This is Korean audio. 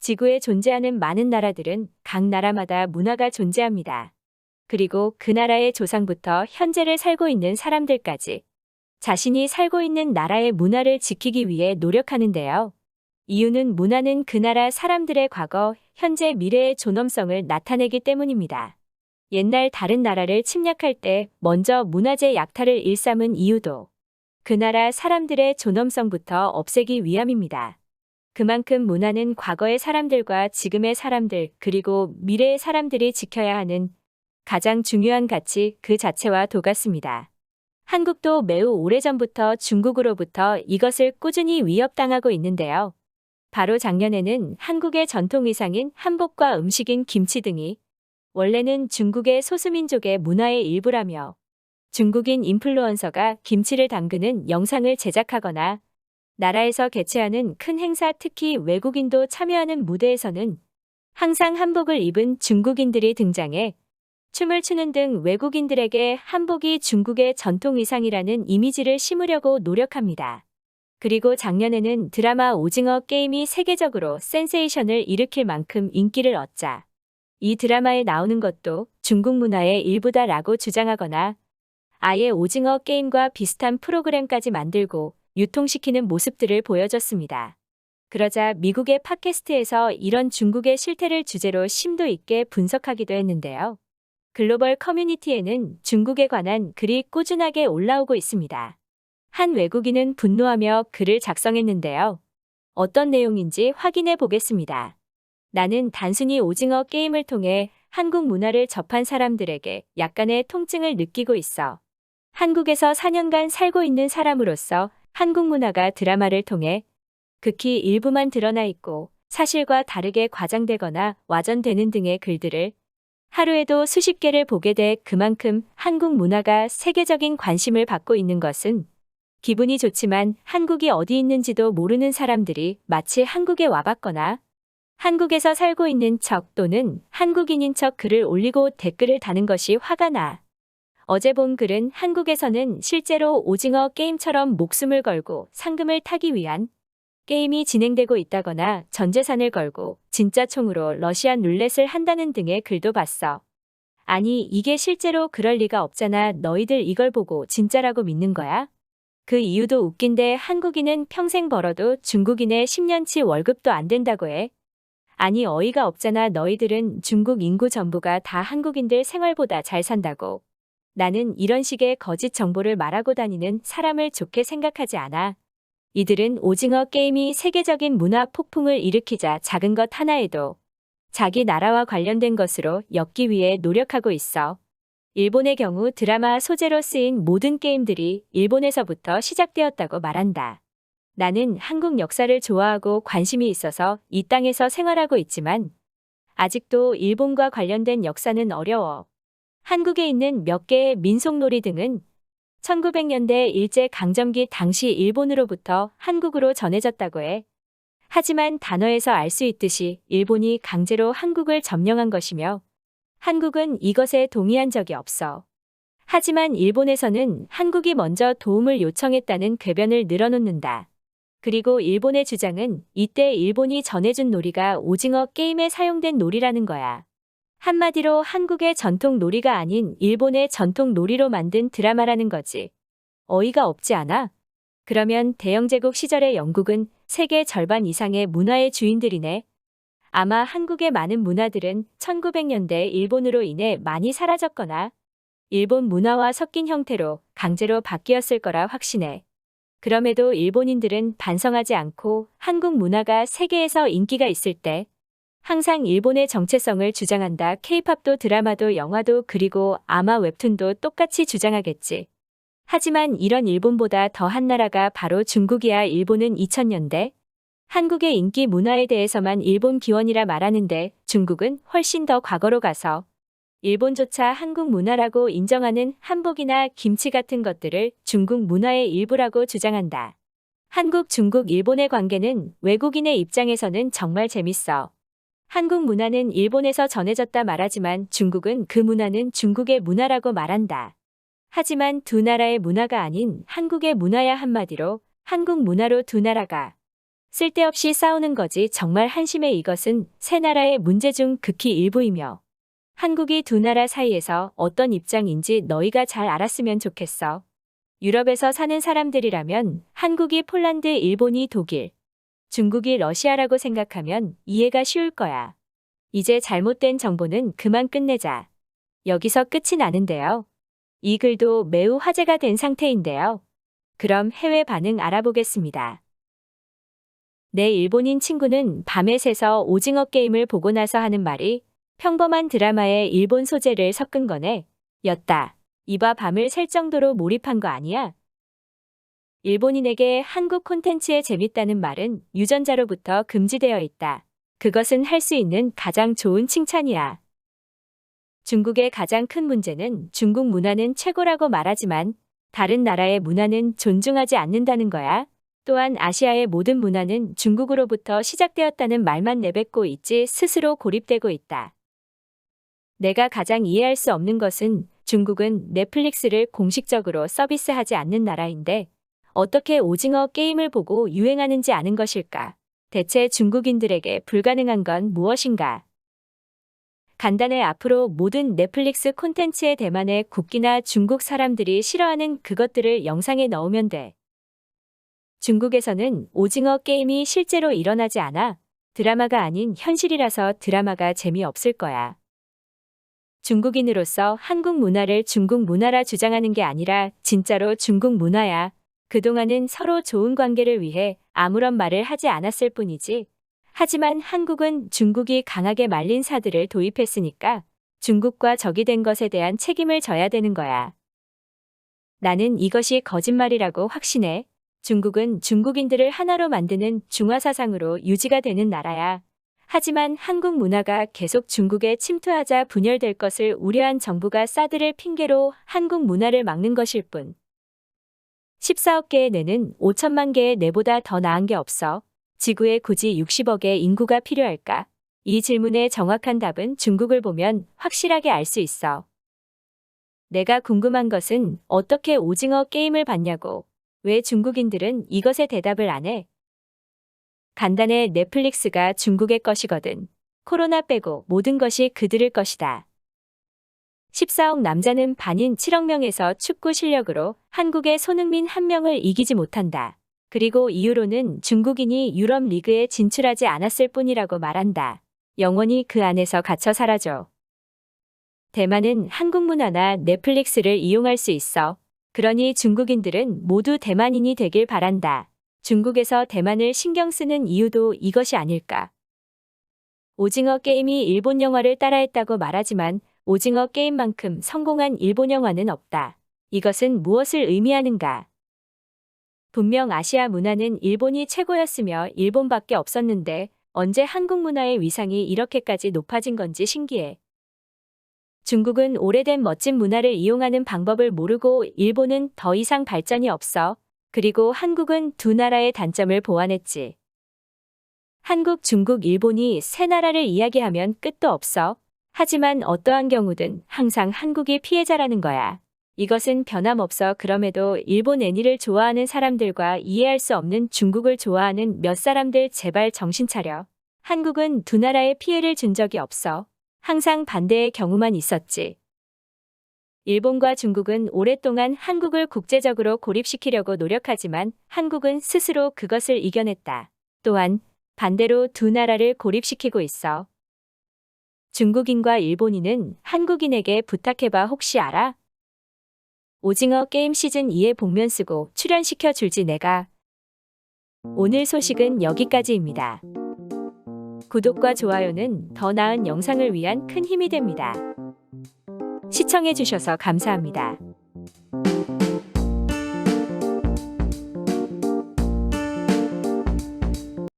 지구에 존재하는 많은 나라들은 각 나라마다 문화가 존재합니다. 그리고 그 나라의 조상부터 현재를 살고 있는 사람들까지 자신이 살고 있는 나라의 문화를 지키기 위해 노력하는데요. 이유는 문화는 그 나라 사람들의 과거, 현재, 미래의 존엄성을 나타내기 때문입니다. 옛날 다른 나라를 침략할 때 먼저 문화재 약탈을 일삼은 이유도 그 나라 사람들의 존엄성부터 없애기 위함입니다. 그만큼 문화는 과거의 사람들과 지금의 사람들 그리고 미래의 사람들이 지켜야 하는 가장 중요한 가치 그 자체와 똑같습니다. 한국도 매우 오래전부터 중국으로부터 이것을 꾸준히 위협당하고 있는데요. 바로 작년에는 한국의 전통 의상인 한복과 음식인 김치 등이 원래는 중국의 소수민족의 문화의 일부라며 중국인 인플루언서가 김치를 담그는 영상을 제작하거나 나라에서 개최하는 큰 행사 특히 외국인도 참여하는 무대에서는 항상 한복을 입은 중국인들이 등장해 춤을 추는 등 외국인들에게 한복이 중국의 전통 의상이라는 이미지를 심으려고 노력합니다. 그리고 작년에는 드라마 오징어 게임이 세계적으로 센세이션을 일으킬 만큼 인기를 얻자 이 드라마에 나오는 것도 중국 문화의 일부다라고 주장하거나 아예 오징어 게임과 비슷한 프로그램까지 만들고 유통시키는 모습들을 보여줬습니다. 그러자 미국의 팟캐스트에서 이런 중국의 실태를 주제로 심도 있게 분석하기도 했는데요. 글로벌 커뮤니티에는 중국에 관한 글이 꾸준하게 올라오고 있습니다. 한 외국인은 분노하며 글을 작성했는데요. 어떤 내용인지 확인해 보겠습니다. 나는 단순히 오징어 게임을 통해 한국 문화를 접한 사람들에게 약간의 통증을 느끼고 있어. 한국에서 4년간 살고 있는 사람으로서 한국 문화가 드라마를 통해 극히 일부만 드러나 있고 사실과 다르게 과장되거나 와전되는 등의 글들을 하루에도 수십 개를 보게 돼 그만큼 한국 문화가 세계적인 관심을 받고 있는 것은 기분이 좋지만 한국이 어디 있는지도 모르는 사람들이 마치 한국에 와봤거나 한국에서 살고 있는 척 또는 한국인인 척 글을 올리고 댓글을 다는 것이 화가 나. 어제 본 글은 한국에서는 실제로 오징어 게임처럼 목숨을 걸고 상금을 타기 위한 게임이 진행되고 있다거나 전 재산을 걸고 진짜 총으로 러시안 룰렛을 한다는 등의 글도 봤어. 아니 이게 실제로 그럴 리가 없잖아. 너희들 이걸 보고 진짜라고 믿는 거야? 그 이유도 웃긴데 한국인은 평생 벌어도 중국인의 10년치 월급도 안 된다고 해. 아니 어이가 없잖아. 너희들은 중국 인구 전부가 다 한국인들 생활보다 잘 산다고. 나는 이런 식의 거짓 정보를 말하고 다니는 사람을 좋게 생각하지 않아. 이들은 오징어 게임이 세계적인 문화 폭풍을 일으키자 작은 것 하나에도 자기 나라와 관련된 것으로 엮기 위해 노력하고 있어. 일본의 경우 드라마 소재로 쓰인 모든 게임들이 일본에서부터 시작되었다고 말한다. 나는 한국 역사를 좋아하고 관심이 있어서 이 땅에서 생활하고 있지만 아직도 일본과 관련된 역사는 어려워. 한국에 있는 몇 개의 민속놀이 등은 1900년대 일제강점기 당시 일본으로부터 한국으로 전해졌다고 해. 하지만 단어에서 알 수 있듯이 일본이 강제로 한국을 점령한 것이며 한국은 이것에 동의한 적이 없어. 하지만 일본에서는 한국이 먼저 도움을 요청했다는 궤변을 늘어놓는다. 그리고 일본의 주장은 이때 일본이 전해준 놀이가 오징어 게임에 사용된 놀이라는 거야. 한마디로 한국의 전통 놀이가 아닌 일본의 전통 놀이로 만든 드라마라는 거지. 어이가 없지 않아? 그러면 대영제국 시절의 영국은 세계 절반 이상의 문화의 주인들이네. 아마 한국의 많은 문화들은 1900년대 일본으로 인해 많이 사라졌거나 일본 문화와 섞인 형태로 강제로 바뀌었을 거라 확신해. 그럼에도 일본인들은 반성하지 않고 한국 문화가 세계에서 인기가 있을 때 항상 일본의 정체성을 주장한다. 케이팝도 드라마도 영화도 그리고 아마 웹툰도 똑같이 주장하겠지. 하지만 이런 일본보다 더한 나라가 바로 중국이야. 일본은 2000년대 한국의 인기 문화에 대해서만 일본 기원이라 말하는데 중국은 훨씬 더 과거로 가서 일본조차 한국 문화라고 인정하는 한복이나 김치 같은 것들을 중국 문화의 일부라고 주장한다. 한국, 중국, 일본의 관계는 외국인의 입장에서는 정말 재밌어. 한국 문화는 일본에서 전해졌다 말하지만 중국은 그 문화는 중국의 문화라고 말한다. 하지만 두 나라의 문화가 아닌 한국의 문화야. 한마디로 한국 문화로 두 나라가 쓸데없이 싸우는 거지 정말 한심해. 이것은 세 나라의 문제 중 극히 일부이며 한국이 두 나라 사이에서 어떤 입장인지 너희가 잘 알았으면 좋겠어. 유럽에서 사는 사람들이라면 한국이 폴란드, 일본이 독일, 중국이 러시아라고 생각하면 이해가 쉬울 거야. 이제 잘못된 정보는 그만 끝내자. 여기서 끝이 나는데요. 이 글도 매우 화제가 된 상태인데요. 그럼 해외 반응 알아보겠습니다. 내 일본인 친구는 밤에 새서 오징어 게임을 보고 나서 하는 말이 평범한 드라마에 일본 소재를 섞은 거네. 였다. 이봐, 밤을 샐 정도로 몰입한 거 아니야? 일본인에게 한국 콘텐츠에 재밌다는 말은 유전자로부터 금지되어 있다. 그것은 할 수 있는 가장 좋은 칭찬이야. 중국의 가장 큰 문제는 중국 문화는 최고라고 말하지만 다른 나라의 문화는 존중하지 않는다는 거야. 또한 아시아의 모든 문화는 중국으로부터 시작되었다는 말만 내뱉고 있지 스스로 고립되고 있다. 내가 가장 이해할 수 없는 것은 중국은 넷플릭스를 공식적으로 서비스하지 않는 나라인데 어떻게 오징어 게임을 보고 유행하는지 아는 것일까? 대체 중국인들에게 불가능한 건 무엇인가? 간단해. 앞으로 모든 넷플릭스 콘텐츠의 대만의 국기나 중국 사람들이 싫어하는 그것들을 영상에 넣으면 돼. 중국에서는 오징어 게임이 실제로 일어나지 않아. 드라마가 아닌 현실이라서 드라마가 재미없을 거야. 중국인으로서 한국 문화를 중국 문화라 주장하는 게 아니라 진짜로 중국 문화야. 그동안은 서로 좋은 관계를 위해 아무런 말을 하지 않았을 뿐이지. 하지만 한국은 중국이 강하게 말린 사들을 도입했으니까 중국과 적이 된 것에 대한 책임을 져야 되는 거야. 나는 이것이 거짓말이라고 확신해. 중국은 중국인들을 하나로 만드는 중화사상으로 유지가 되는 나라야. 하지만 한국 문화가 계속 중국에 침투하자 분열될 것을 우려한 정부가 사드를 핑계로 한국 문화를 막는 것일 뿐. 14억 개의 뇌는 5천만 개의 뇌보다 더 나은 게 없어. 지구에 굳이 60억의 인구가 필요할까? 이 질문의 정확한 답은 중국을 보면 확실하게 알 수 있어. 내가 궁금한 것은 어떻게 오징어 게임을 봤냐고. 왜 중국인들은 이것에 대답을 안 해? 간단해. 넷플릭스가 중국의 것이거든. 코로나 빼고 모든 것이 그들의 것이다. 14억 남자는 반인 7억 명에서 축구 실력으로 한국의 손흥민 한 명을 이기지 못한다. 그리고 이유로는 중국인이 유럽 리그에 진출하지 않았을 뿐이라고 말한다. 영원히 그 안에서 갇혀 사라져. 대만은 한국 문화나 넷플릭스를 이용할 수 있어. 그러니 중국인들은 모두 대만인이 되길 바란다. 중국에서 대만을 신경 쓰는 이유도 이것이 아닐까. 오징어 게임이 일본 영화를 따라했다고 말하지만 오징어 게임만큼 성공한 일본 영화는 없다. 이것은 무엇을 의미하는가? 분명 아시아 문화는 일본이 최고였으며 일본밖에 없었는데 언제 한국 문화의 위상이 이렇게까지 높아진 건지 신기해. 중국은 오래된 멋진 문화를 이용하는 방법을 모르고 일본은 더 이상 발전이 없어. 그리고 한국은 두 나라의 단점을 보완했지. 한국, 중국, 일본이 세 나라를 이야기하면 끝도 없어. 하지만 어떠한 경우든 항상 한국이 피해자라는 거야. 이것은 변함없어. 그럼에도 일본 애니를 좋아하는 사람들과 이해할 수 없는 중국을 좋아하는 몇 사람들 제발 정신 차려. 한국은 두 나라에 피해를 준 적이 없어. 항상 반대의 경우만 있었지. 일본과 중국은 오랫동안 한국을 국제적으로 고립시키려고 노력하지만 한국은 스스로 그것을 이겨냈다. 또한 반대로 두 나라를 고립시키고 있어. 중국인과 일본인은 한국인에게 부탁해봐. 혹시 알아? 오징어 게임 시즌 2에 복면 쓰고 출연시켜 줄지 내가. 오늘 소식은 여기까지입니다. 구독과 좋아요는 더 나은 영상을 위한 큰 힘이 됩니다. 시청해주셔서 감사합니다.